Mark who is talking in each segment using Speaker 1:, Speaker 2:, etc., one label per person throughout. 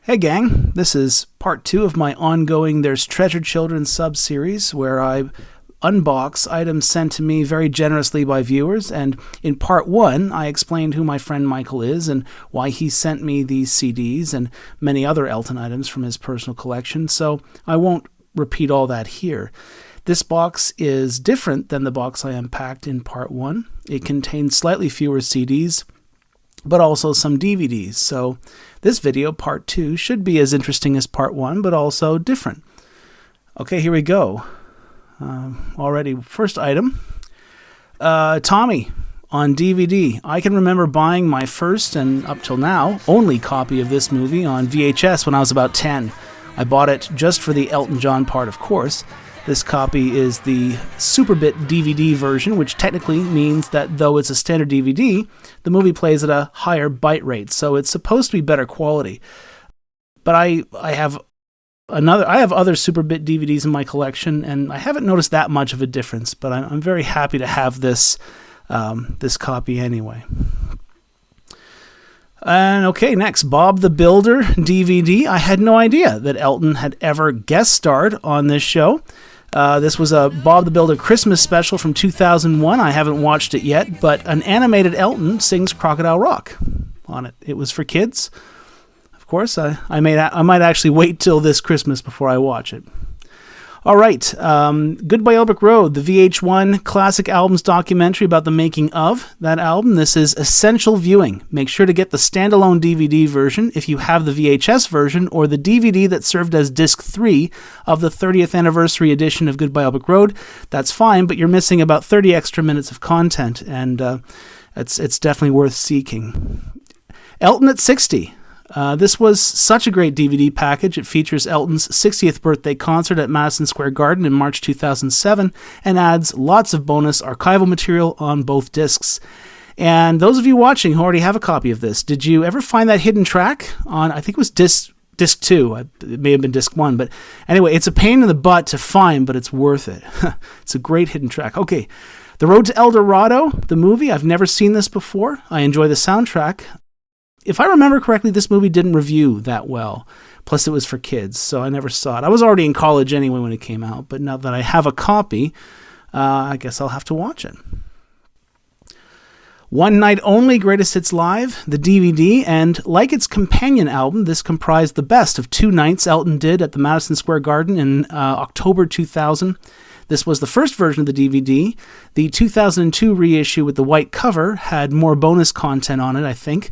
Speaker 1: Hey gang, this is part 2 of my ongoing There's Treasure Children sub-series where I unbox items sent to me very generously by viewers, and in part 1 I explained who my friend Michael is and why he sent me these CDs and many other Elton items from his personal collection, so I won't repeat all that here. This box is different than the box I unpacked in part 1. It contains slightly fewer CDs, but also some DVDs, so this video, part 2, should be as interesting as part 1, but also different. Okay, here we go. Already, first item, Tommy on DVD. I can remember buying my first, and up till now, only copy of this movie on VHS when I was about 10. I bought it just for the Elton John part, of course. This copy is the Superbit DVD version, which technically means that though it's a standard DVD, the movie plays at a higher byte rate, so it's supposed to be better quality. But I have other Superbit DVDs in my collection, and I haven't noticed that much of a difference, but I'm very happy to have this copy anyway. And okay, next, Bob the Builder DVD. I had no idea that Elton had ever guest starred on this show. This was a Bob the Builder Christmas special from 2001. I haven't watched it yet, but an animated Elton sings Crocodile Rock on it. It was for kids. Of course, I might actually wait till this Christmas before I watch it. All right, Goodbye Yellow Brick Road, the VH1 Classic Albums documentary about the making of that album. This is essential viewing. Make sure to get the standalone DVD version if you have the VHS version, or the DVD that served as disc 3 of the 30th anniversary edition of Goodbye Yellow Brick Road. That's fine, but you're missing about 30 extra minutes of content, and it's definitely worth seeking. Elton at 60. This was such a great DVD package. It features Elton's 60th birthday concert at Madison Square Garden in March 2007 and adds lots of bonus archival material on both discs. And those of you watching who already have a copy of this, did you ever find that hidden track on, I think it was disc 2, it may have been disc 1, but anyway, it's a pain in the butt to find, but it's worth it. It's a great hidden track. Okay, The Road to El Dorado, the movie, I've never seen this before. I enjoy the soundtrack. If I remember correctly, this movie didn't review that well. Plus, it was for kids, so I never saw it. I was already in college anyway when it came out, but now that I have a copy, I guess I'll have to watch it. One Night Only Greatest Hits Live, the DVD, and like its companion album, this comprised the best of 2 nights Elton did at the Madison Square Garden in October 2000. This was the first version of the DVD. The 2002 reissue with the white cover had more bonus content on it, I think.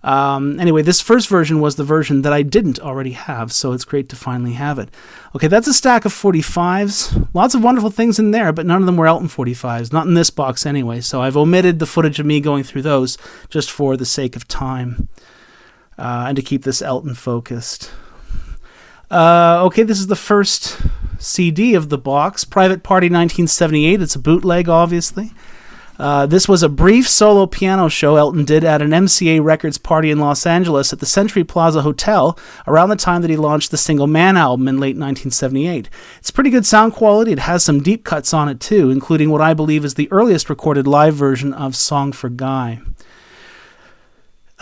Speaker 1: Anyway, this first version was the version that I didn't already have, so it's great to finally have it. Okay, that's a stack of 45s. Lots of wonderful things in there, but none of them were Elton 45s. Not in this box anyway, so I've omitted the footage of me going through those just for the sake of time and to keep this Elton focused. Okay, this is the first CD of the box, Private Party 1978. It's a bootleg, obviously. This was a brief solo piano show Elton did at an MCA Records party in Los Angeles at the Century Plaza Hotel around the time that he launched the Single Man album in late 1978. It's pretty good sound quality. It has some deep cuts on it too, including what I believe is the earliest recorded live version of Song for Guy.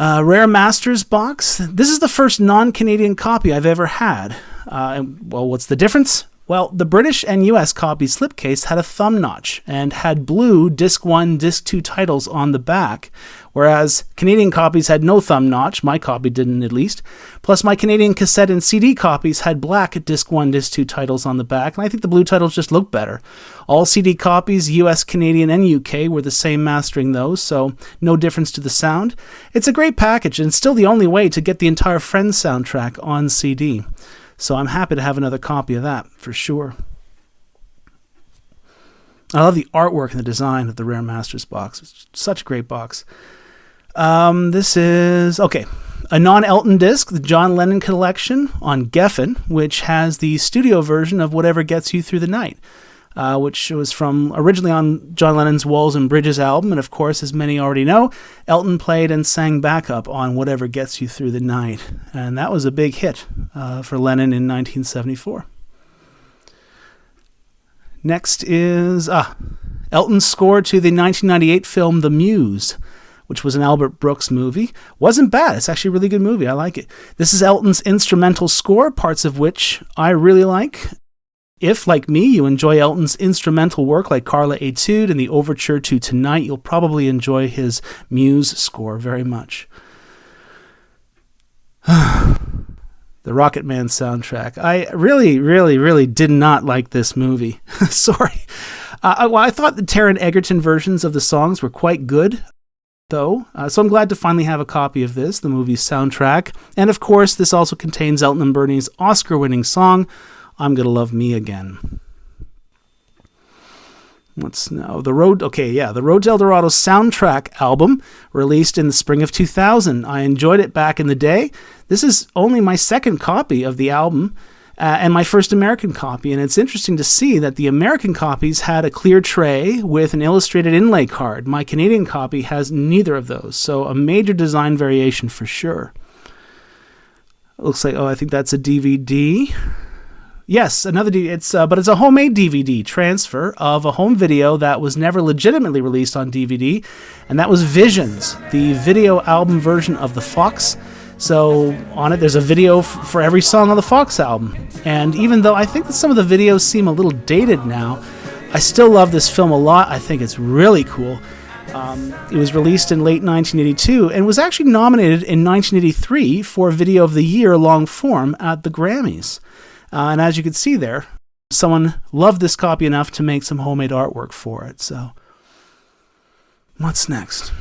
Speaker 1: Rare Masters box. This is the first non-Canadian copy I've ever had. Well, what's the difference? Well, the British and US copy slipcase had a thumb notch and had blue Disc 1, Disc 2 titles on the back, whereas Canadian copies had no thumb notch. My copy didn't, at least. Plus, my Canadian cassette and CD copies had black Disc 1, Disc 2 titles on the back, and I think the blue titles just look better. All CD copies, US, Canadian, and UK, were the same mastering those, so no difference to the sound. It's a great package, and still the only way to get the entire Friends soundtrack on CD. So I'm happy to have another copy of that, for sure. I love the artwork and the design of the Rare Masters box. It's such a great box. This is, okay, a non-Elton disc, the John Lennon collection on Geffen, which has the studio version of Whatever Gets You Through the Night, which was from originally on John Lennon's Walls and Bridges album, and of course, as many already know, Elton played and sang backup on Whatever Gets You Through the Night, and that was a big hit for Lennon in 1974. Next is Elton's score to the 1998 film The Muse, which was an Albert Brooks movie. Wasn't bad. It's actually a really good movie. I like it. This is Elton's instrumental score, parts of which I really like. If, like me, you enjoy Elton's instrumental work like Carla Etude and the Overture to Tonight, you'll probably enjoy his Muse score very much. The Rocket Man soundtrack. I really did not like this movie. Sorry. I thought the Taron Egerton versions of the songs were quite good, though. So I'm glad to finally have a copy of this, the movie's soundtrack. And of course, this also contains Elton and Bernie's Oscar-winning song, I'm Gonna Love Me Again. What's now? The Road to El Dorado soundtrack album, released in the spring of 2000. I enjoyed it back in the day. This is only my second copy of the album, and my first American copy, and it's interesting to see that the American copies had a clear tray with an illustrated inlay card. My Canadian copy has neither of those, so a major design variation for sure. It looks like, I think that's a DVD. Yes, another DVD. But it's a homemade DVD transfer of a home video that was never legitimately released on DVD, and that was Visions, the video album version of the Fox. So on it, there's a video for every song on the Fox album. And even though I think that some of the videos seem a little dated now, I still love this film a lot. I think it's really cool. It was released in late 1982 and was actually nominated in 1983 for Video of the Year long form at the Grammys. And as you can see there, someone loved this copy enough to make some homemade artwork for it. So, what's next?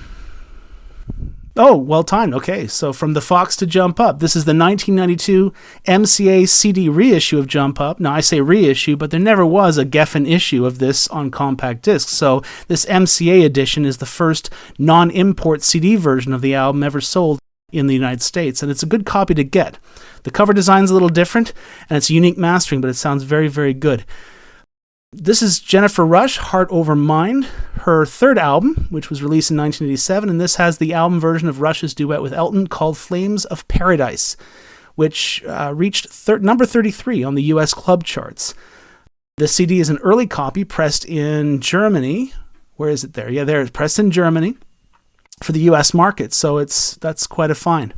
Speaker 1: Oh, well timed. Okay, so From the Fox to Jump Up. This is the 1992 MCA CD reissue of Jump Up. Now, I say reissue, but there never was a Geffen issue of this on compact discs. So this MCA edition is the first non-import CD version of the album ever sold in the United States, and it's a good copy to get. The cover design's a little different, and it's unique mastering, but it sounds very, very good. This is Jennifer Rush, Heart Over Mind, her third album, which was released in 1987, and this has the album version of Rush's duet with Elton called Flames of Paradise, which reached number 33 on the US club charts. The CD is an early copy pressed in Germany. Where is it there? Yeah, there, it's pressed in Germany for the US market, so that's quite a find.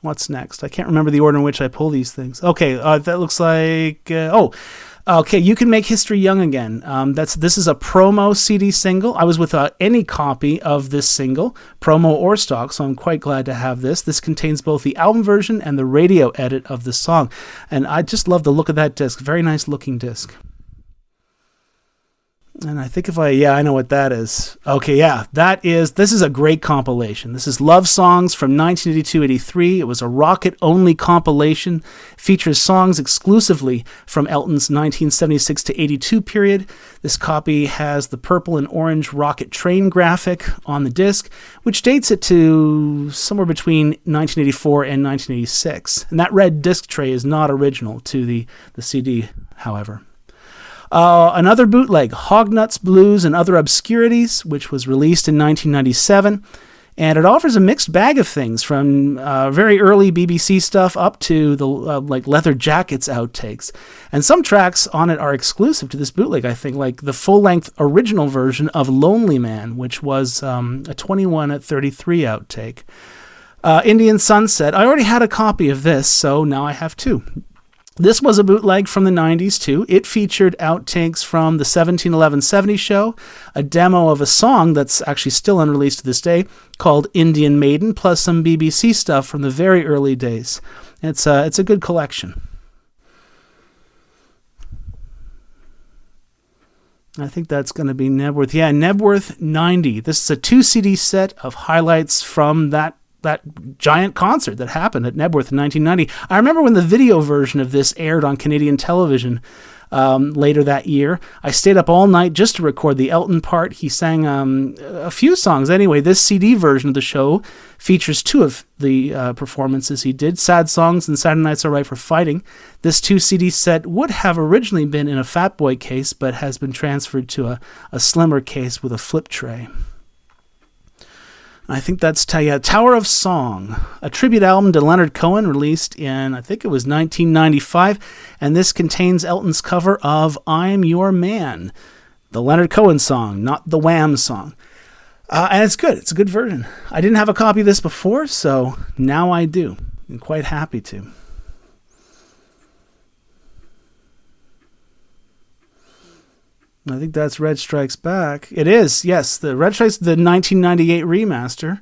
Speaker 1: What's next? I can't remember the order in which I pull these things. Okay, that looks like... okay, You Can Make History Young Again. This is a promo CD single. I was without any copy of this single, promo or stock, so I'm quite glad to have this. This contains both the album version and the radio edit of the song. And I just love the look of that disc. Very nice looking disc. And I think I know what that is. Okay, yeah, this is a great compilation. This is Love Songs from 1982-83. It was a rocket-only compilation. Features songs exclusively from Elton's 1976-82 period. This copy has the purple and orange rocket train graphic on the disc, which dates it to somewhere between 1984 and 1986. And that red disc tray is not original to the CD, however. Another bootleg, Hognuts Blues and Other Obscurities, which was released in 1997, and it offers a mixed bag of things from very early BBC stuff up to the Leather Jackets outtakes. And some tracks on it are exclusive to this bootleg, I think, like the full-length original version of Lonely Man, which was a 21:33 outtake. Indian Sunset, I already had a copy of this, so now I have two. This was a bootleg from the 90s, too. It featured outtakes from the 1711-70 show, a demo of a song that's actually still unreleased to this day, called Indian Maiden, plus some BBC stuff from the very early days. It's a good collection. I think that's going to be Nebworth. Yeah, Nebworth 90. This is a 2-CD set of highlights from that giant concert that happened at Nebworth in 1990. I remember when the video version of this aired on Canadian television later that year. I stayed up all night just to record the Elton part. He sang a few songs. Anyway, this CD version of the show features two of the performances he did, Sad Songs and Saturday Night's Alright for Fighting. This 2-CD set would have originally been in a Fat Boy case, but has been transferred to a slimmer case with a flip tray. I think that's Tower of Song, a tribute album to Leonard Cohen released in, I think it was 1995, and this contains Elton's cover of I'm Your Man. the Leonard Cohen song, not the Wham song. And it's good. It's a good version. I didn't have a copy of this before, so now I do. I'm quite happy to. I think that's Red Strikes Back. It is, yes. The Red Strikes, the 1998 remaster,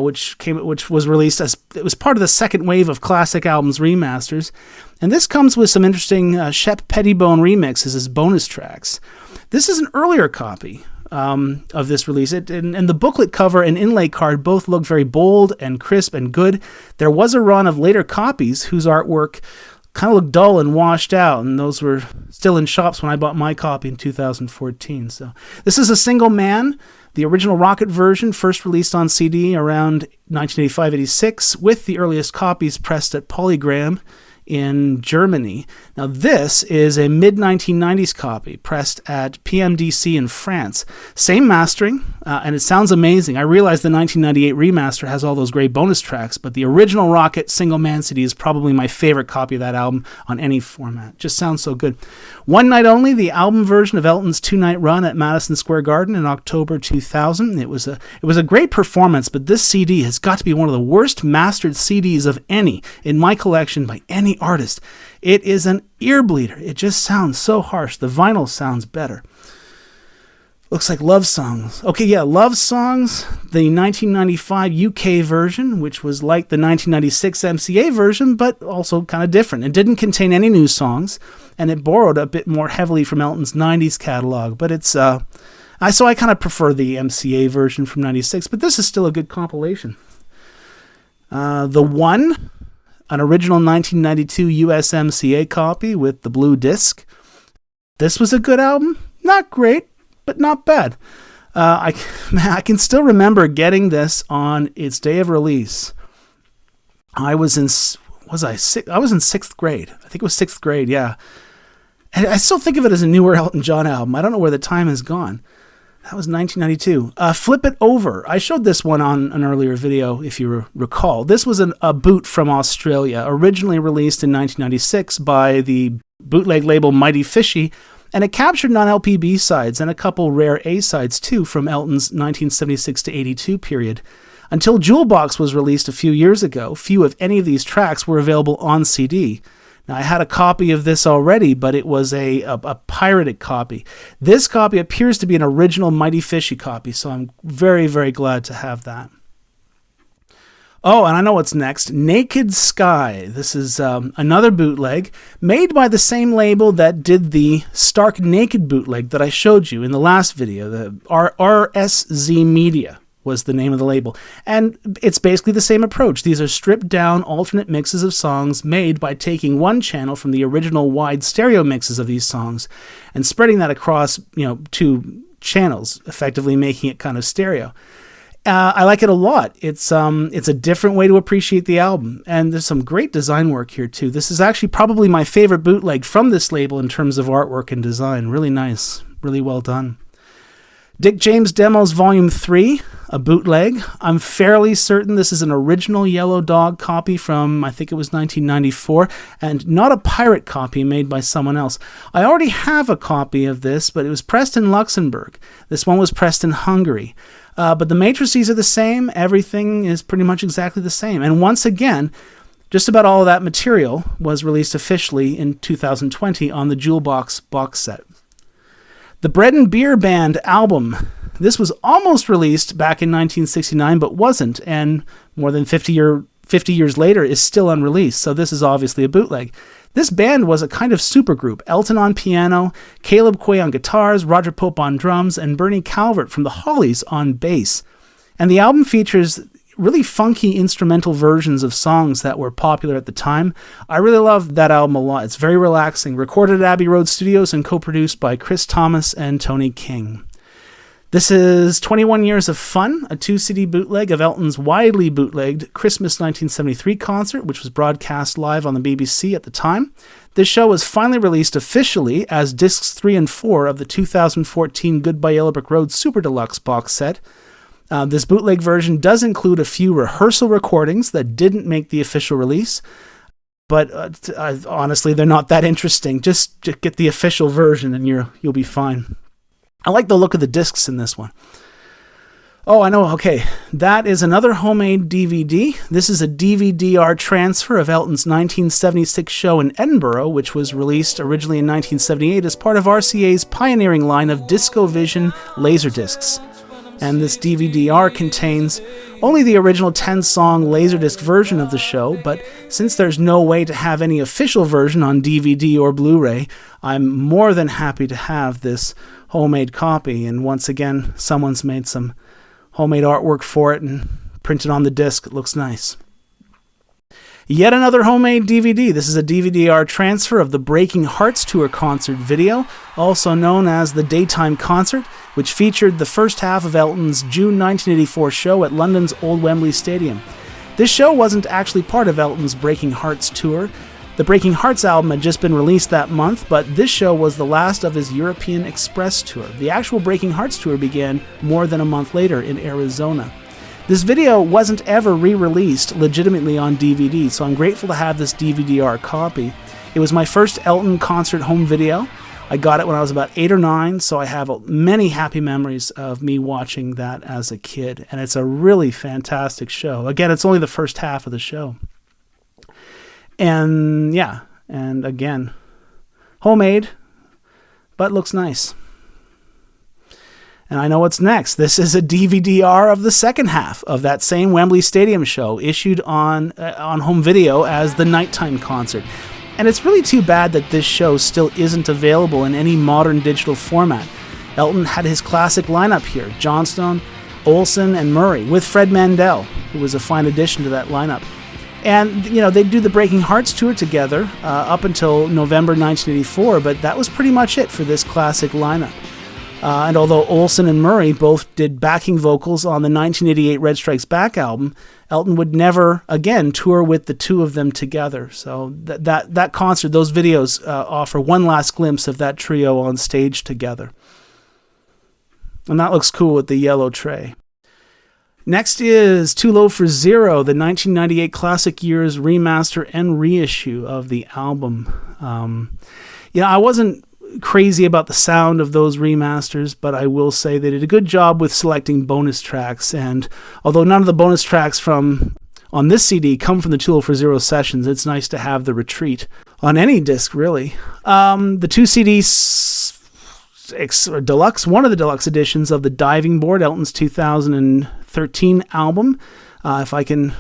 Speaker 1: which was released as it was part of the second wave of classic albums remasters, and this comes with some interesting Shep Pettibone remixes as bonus tracks. This is an earlier copy of this release, and the booklet cover and inlay card both look very bold and crisp and good. There was a run of later copies whose artwork kind of looked dull and washed out, and those were still in shops when I bought my copy in 2014. So this is a single man, the original Rocket version, first released on CD around 1985-86, with the earliest copies pressed at Polygram in Germany. Now this is a mid-1990s copy pressed at PMDC in France. Same mastering, and it sounds amazing. I realize the 1998 remaster has all those great bonus tracks, but the original Rocket single man CD is probably my favorite copy of that album on any format. Just sounds so good. One Night Only, the album version of Elton's two-night run at Madison Square Garden in October 2000. It was a great performance, but this CD has got to be one of the worst mastered CDs of any in my collection by any artist. It is an ear bleeder. It just sounds so harsh. The vinyl sounds better. Looks like Love Songs. Okay, yeah, Love Songs, the 1995 UK version, which was like the 1996 MCA version, but also kind of different. It didn't contain any new songs, and it borrowed a bit more heavily from Elton's 90s catalog, but it's so I kind of prefer the MCA version from 96, but this is still a good compilation. The One, an original 1992 USMCA copy with the blue disc. This was a good album. Not great, but not bad. I can still remember getting this on its day of release. I was in sixth grade. I think it was sixth grade, yeah. And I still think of it as a newer Elton John album. I don't know where the time has gone. That was 1992. Flip It Over. I showed this one on an earlier video, if you recall. This was a boot from Australia, originally released in 1996 by the bootleg label Mighty Fishy, and it captured non-LP B-sides and a couple rare A-sides too from Elton's 1976 to 82 period. Until Jewel Box was released a few years ago, few of any of these tracks were available on CD. Now, I had a copy of this already, but it was a pirated copy. This copy appears to be an original Mighty Fishy copy, so I'm very, very glad to have that. Oh, and I know what's next. Naked Sky. This is another bootleg made by the same label that did the Stark Naked bootleg that I showed you in the last video. The RSZ Media was the name of the label. And it's basically the same approach. These are stripped down alternate mixes of songs made by taking one channel from the original wide stereo mixes of these songs and spreading that across, two channels, effectively making it kind of stereo. I like it a lot. It's a different way to appreciate the album, and there's some great design work here too. This is actually probably my favorite bootleg from this label in terms of artwork and design. Really nice, really well done. Dick James Demos Volume 3, a bootleg. I'm fairly certain this is an original Yellow Dog copy from, I think it was 1994, and not a pirate copy made by someone else. I already have a copy of this, but it was pressed in Luxembourg. This one was pressed in Hungary. But the matrices are the same. Everything is pretty much exactly the same. And once again, just about all of that material was released officially in 2020 on the Jewel Box box set. The Bread and Beer Band album. This was almost released back in 1969, but wasn't, and more than 50 years later is still unreleased, so this is obviously a bootleg. This band was a kind of supergroup. Elton on piano, Caleb Quay on guitars, Roger Pope on drums, and Bernie Calvert from the Hollies on bass. And the album features really funky instrumental versions of songs that were popular at the time. I really love that album a lot. It's very relaxing. Recorded at Abbey Road Studios and co-produced by Chris Thomas and Tony King. This is 21 Years of Fun, a 2-CD bootleg of Elton's widely bootlegged Christmas 1973 concert, which was broadcast live on the BBC at the time. This show was finally released officially as discs 3 and 4 of the 2014 Goodbye Yellow Brick Road Super Deluxe box set. This bootleg version does include a few rehearsal recordings that didn't make the official release, but honestly, they're not that interesting. Just get the official version and you'll be fine. I like the look of the discs in this one. Oh, I know. Okay, that is another homemade DVD. This is a DVD-R transfer of Elton's 1976 show in Edinburgh, which was released originally in 1978 as part of RCA's pioneering line of DiscoVision Laserdiscs. And this DVD-R contains only the original 10-song Laserdisc version of the show, but since there's no way to have any official version on DVD or Blu-ray, I'm more than happy to have this homemade copy. And once again, someone's made some homemade artwork for it and printed on the disc. It looks nice. Yet another homemade DVD. This is a DVD-R transfer of the Breaking Hearts Tour concert video, also known as the Daytime Concert, which featured the first half of Elton's June 1984 show at London's Old Wembley Stadium. This show wasn't actually part of Elton's Breaking Hearts tour. The Breaking Hearts album had just been released that month, but this show was the last of his European Express tour. The actual Breaking Hearts tour began more than a month later in Arizona. This video wasn't ever re-released legitimately on DVD, so I'm grateful to have this DVD-R copy. It was my first Elton concert home video. I got it when I was about 8 or 9, so I have many happy memories of me watching that as a kid, and it's a really fantastic show. Again, it's only the first half of the show. And yeah, and again, homemade, but looks nice. And I know what's next. This is a DVD-R of the second half of that same Wembley Stadium show, issued on home video as the Nighttime Concert. And it's really too bad that this show still isn't available in any modern digital format. Elton had his classic lineup here: Johnstone, Olsen, and Murray, with Fred Mandel, who was a fine addition to that lineup. And, you know, they'd do the Breaking Hearts tour together up until November 1984, but that was pretty much it for this classic lineup. And although Olsen and Murray both did backing vocals on the 1988 Red Strikes Back album, Elton would never again tour with the two of them together. So that concert, those videos offer one last glimpse of that trio on stage together. And that looks cool with the yellow tray. Next is Too Low for Zero, the 1998 Classic Years remaster and reissue of the album. I wasn't crazy about the sound of those remasters, but I will say they did a good job with selecting bonus tracks. And although none of the bonus tracks on this CD come from the Too Low for Zero sessions, it's nice to have the retreat on any disc, really. The two CDs, Deluxe, one of the deluxe editions of the Diving Board, Elton's 2013 album. If I can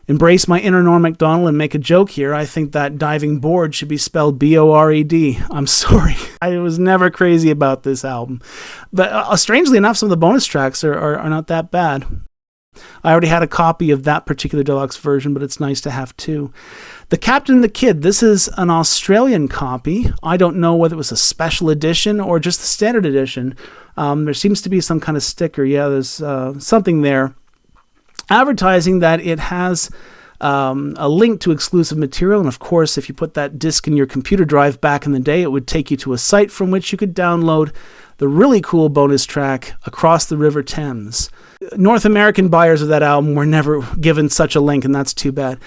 Speaker 1: embrace my inner Norm Macdonald and make a joke here, I think that Diving Board should be spelled B-O-R-E-D. I'm sorry. I was never crazy about this album. But strangely enough, some of the bonus tracks are not that bad. I already had a copy of that particular deluxe version, but it's nice to have two. The Captain and the Kid, this is an Australian copy. I don't know whether it was a special edition or just the standard edition. There seems to be some kind of sticker. Yeah, there's something there advertising that it has a link to exclusive material. And of course, if you put that disc in your computer drive back in the day, it would take you to a site from which you could download the really cool bonus track, Across the River Thames. North American buyers of that album were never given such a link, and that's too bad.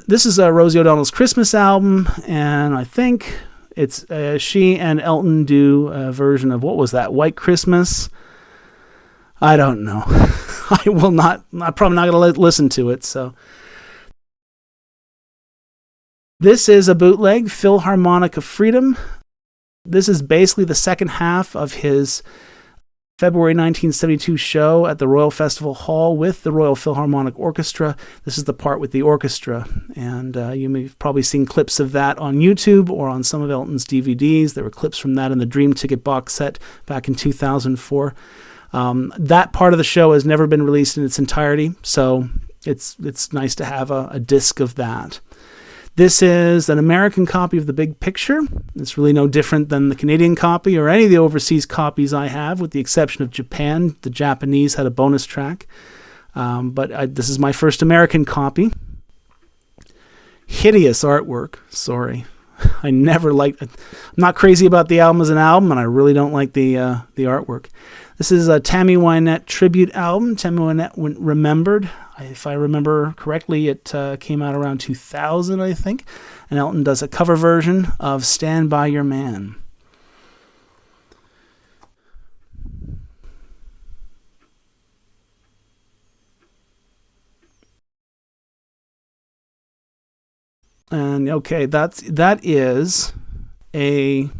Speaker 1: This is Rosie O'Donnell's Christmas album, and I think it's she and Elton do a version of, what was that, White Christmas? I don't know. I'm probably not going to listen to it. So this is a bootleg, Philharmonic of Freedom. This is basically the second half of his February 1972 show at the Royal Festival Hall with the Royal Philharmonic Orchestra. This is the part with the orchestra, and you may have probably seen clips of that on YouTube or on some of Elton's DVDs. There were clips from that in the Dream Ticket box set back in 2004. That part of the show has never been released in its entirety, so it's nice to have a disc of that. This is an American copy of The Big Picture. It's really no different than the Canadian copy or any of the overseas copies I have, with the exception of Japan. The Japanese had a bonus track, but this is my first American copy. Hideous artwork, sorry. I never liked it. I'm not crazy about the album as an album, and I really don't like the artwork. This is a Tammy Wynette tribute album. Tammy Wynette Remembered. If I remember correctly, it came out around 2000, I think. And Elton does a cover version of Stand By Your Man. And okay, that is a...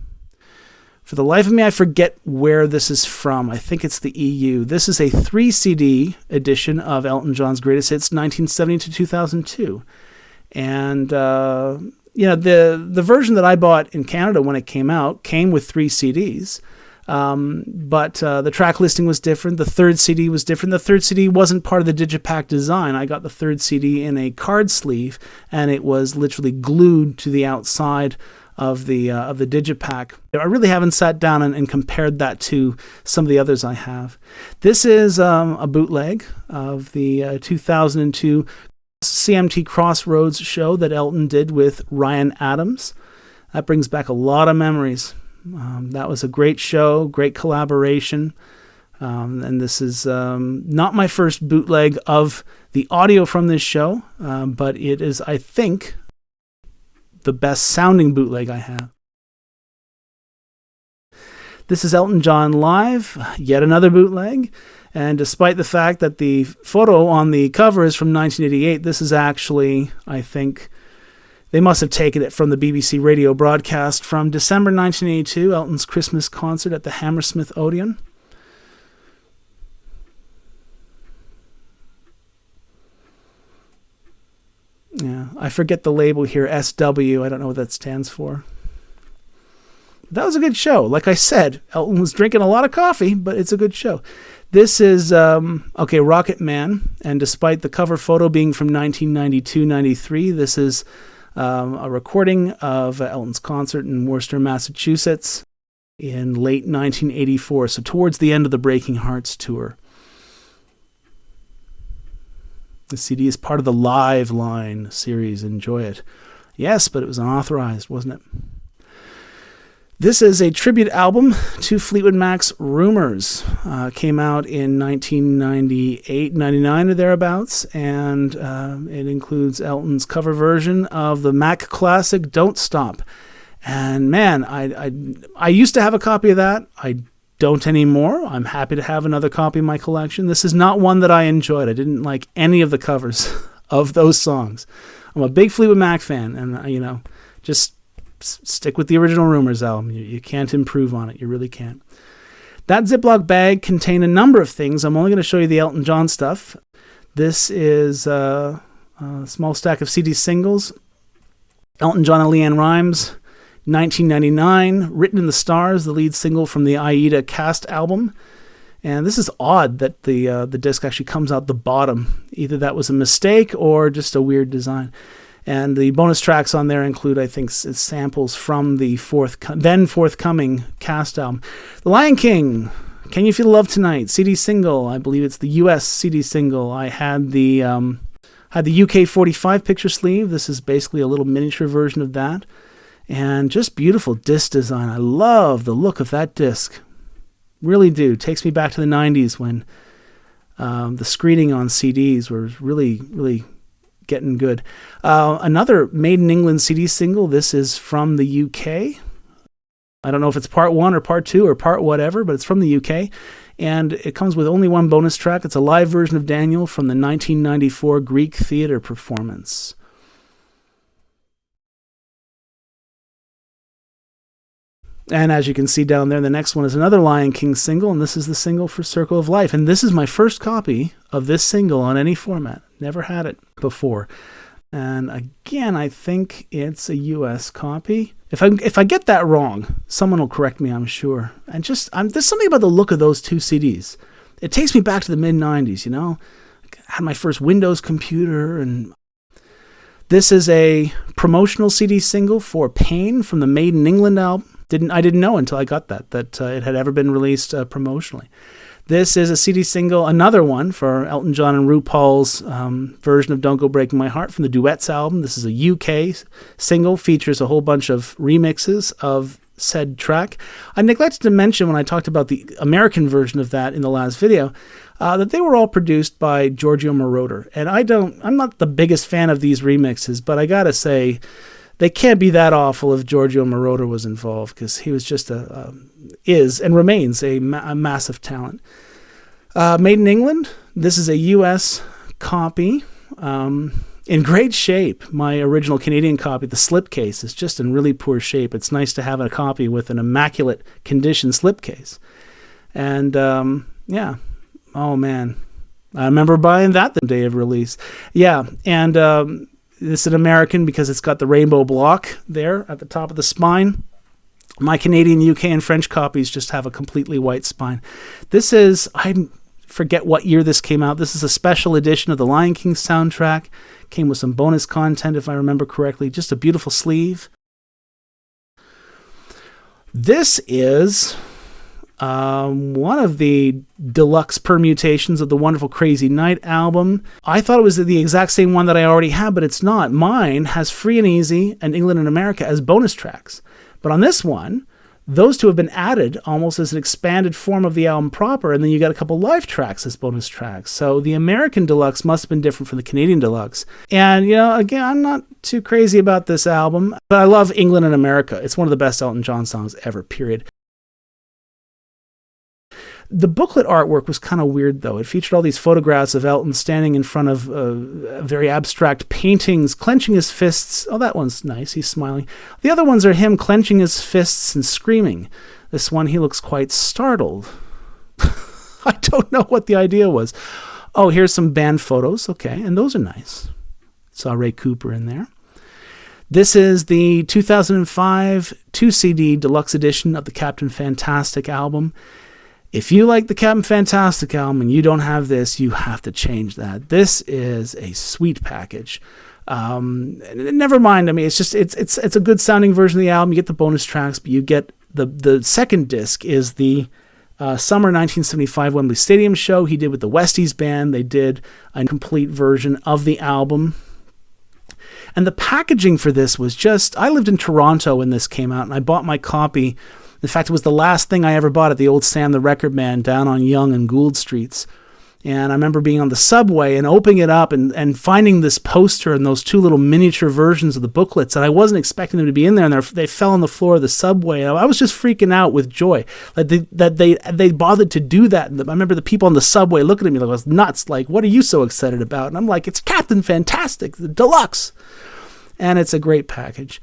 Speaker 1: For the life of me, I forget where this is from. I think it's the EU. This is a 3 CD edition of Elton John's Greatest Hits 1970 to 2002. And, the version that I bought in Canada when it came out came with 3 CDs. But the track listing was different. The third CD was different. The third CD wasn't part of the digipack design. I got the third CD in a card sleeve, and it was literally glued to the outside of the digipack. I really haven't sat down and compared that to some of the others I have. This is a bootleg of the 2002 CMT Crossroads show that Elton did with Ryan Adams. That brings back a lot of memories. That was a great show, great collaboration. And this is not my first bootleg of the audio from this show, but it is, I think, the best sounding bootleg I have. This is Elton John live, yet another bootleg. And despite the fact that the photo on the cover is from 1988, this is actually, I think, they must have taken it from the BBC radio broadcast from December 1982, Elton's Christmas concert at the Hammersmith Odeon. Yeah, I forget the label here, SW. I don't know what that stands for. That was a good show. Like I said, Elton was drinking a lot of coffee, but it's a good show. This is, Rocket Man. And despite the cover photo being from 1992-93, this is a recording of Elton's concert in Worcester, Massachusetts in late 1984. So towards the end of the Breaking Hearts tour. The CD is part of the Live Line series. Enjoy it. Yes, but it was unauthorized, wasn't it? This is a tribute album to Fleetwood Mac's Rumours. Came out in 1998, 99 or thereabouts, and it includes Elton's cover version of the Mac classic Don't Stop. And man, I used to have a copy of that. I don't anymore. I'm happy to have another copy in my collection. This is not one that I enjoyed. I didn't like any of the covers of those songs. I'm a big Fleetwood Mac fan, and just stick with the original Rumours album. You can't improve on it. You really can't. That Ziploc bag contained a number of things. I'm only going to show you the Elton John stuff. This is a small stack of CD singles. Elton John and Leanne Rimes, 1999, Written in the Stars, the lead single from the Aida cast album. And this is odd that the disc actually comes out the bottom. Either that was a mistake or just a weird design. And the bonus tracks on there include, I think, samples from the then forthcoming cast album. The Lion King, Can You Feel the Love Tonight, CD single. I believe it's the US CD single. I had the UK 45 picture sleeve. This is basically a little miniature version of that. And just beautiful disc design. I love the look of that disc. Really do. Takes me back to the 90s when the screening on CDs was really, really getting good. Another Made in England CD single. This is from the UK. I don't know if it's part 1 or part 2 or part whatever, but it's from the UK. And it comes with only one bonus track. It's a live version of Daniel from the 1994 Greek theater performance. And as you can see down there, the next one is another Lion King single, and this is the single for Circle of Life. And this is my first copy of this single on any format. Never had it before. And again, I think it's a US copy. If I get that wrong, someone will correct me, I'm sure. And there's something about the look of those two CDs. It takes me back to the mid-90s, you know? I had my first Windows computer, and this is a promotional CD single for Pain from the Made in England album. I didn't know until I got that it had ever been released promotionally. This is a CD single, another one for Elton John and RuPaul's version of Don't Go Breaking My Heart from the Duets album. This is a UK single, features a whole bunch of remixes of said track. I neglected to mention when I talked about the American version of that in the last video, that they were all produced by Giorgio Moroder. And I'm not the biggest fan of these remixes, but I gotta say, they can't be that awful if Giorgio Moroder was involved, because he was just is and remains a massive talent. Made in England, this is a US copy. in great shape. My original Canadian copy, the slipcase, is just in really poor shape. It's nice to have a copy with an immaculate condition slipcase. And yeah, oh man, I remember buying that the day of release. Yeah, and this is an American because it's got the rainbow block there at the top of the spine. My Canadian, UK, and French copies just have a completely white spine. This is, I forget what year this came out. This is a special edition of the Lion King soundtrack. Came with some bonus content, if I remember correctly. Just a beautiful sleeve. This is one of the deluxe permutations of the Wonderful Crazy Night album. I thought it was the exact same one that I already had, but it's not. Mine has Free and Easy and England and America as bonus tracks. But on this one, those two have been added almost as an expanded form of the album proper, and then you got a couple live tracks as bonus tracks. So the American Deluxe must have been different from the Canadian Deluxe. And, you know, again, I'm not too crazy about this album, but I love England and America. It's one of the best Elton John songs ever, period. The booklet artwork was kind of weird, though. It featured all these photographs of Elton standing in front of very abstract paintings, clenching his fists. Oh, that one's nice. He's smiling. The other ones are him clenching his fists and screaming. This one, he looks quite startled. I don't know what the idea was. Oh, here's some band photos. Okay, and those are nice. Saw Ray Cooper in there. This is the 2005 2-CD deluxe edition of the Captain Fantastic album. If you like the Captain Fantastic album and you don't have this, you have to change that. This is a sweet package. Never mind. I mean, it's a good sounding version of the album. You get the bonus tracks, but you get the second disc is the summer 1975 Wembley Stadium show he did with the Westies band. They did a complete version of the album. And the packaging for this was just, I lived in Toronto when this came out, and I bought my copy. In fact, it was the last thing I ever bought at the old Sam the Record Man down on Yonge and Gould Streets. And I remember being on the subway and opening it up and finding this poster and those two little miniature versions of the booklets. And I wasn't expecting them to be in there, and they fell on the floor of the subway. And I was just freaking out with joy that they bothered to do that. And I remember the people on the subway looking at me like I was nuts. Like, what are you so excited about? And I'm like, it's Captain Fantastic, the deluxe. And it's a great package.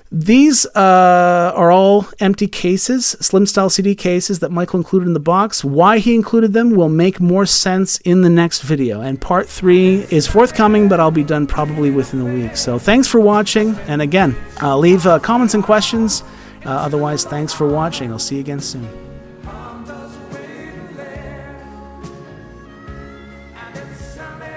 Speaker 1: These are all empty cases, slim style CD cases that Michael included in the box. Why he included them will make more sense in the next video. And part 3 is forthcoming, but I'll be done probably within a week. So thanks for watching. And again, leave comments and questions. Otherwise, thanks for watching. I'll see you again soon.
Speaker 2: On those waiting there, and it's Sunday.